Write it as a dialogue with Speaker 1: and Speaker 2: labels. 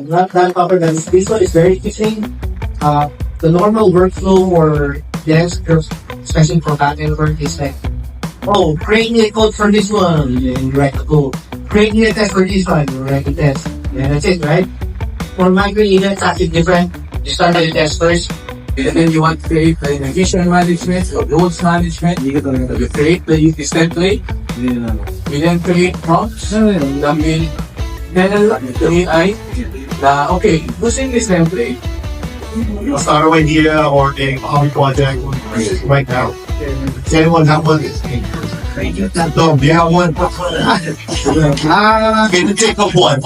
Speaker 1: Not that proper. This one is very efficient. The normal workflow or desk, especially for backend work, is like, oh, create me a code for this one, and you write the code. Create me a test for this one, you write the test. And that's it, right? For micro it's actually different. You start with the test first, and then you want to create the vision management or goals management. You create the template. We then create prompts. Then AI na okay, using this template.
Speaker 2: Start an idea or a hobby project right now. Does anyone have one? No, do you have one? Can you take up one?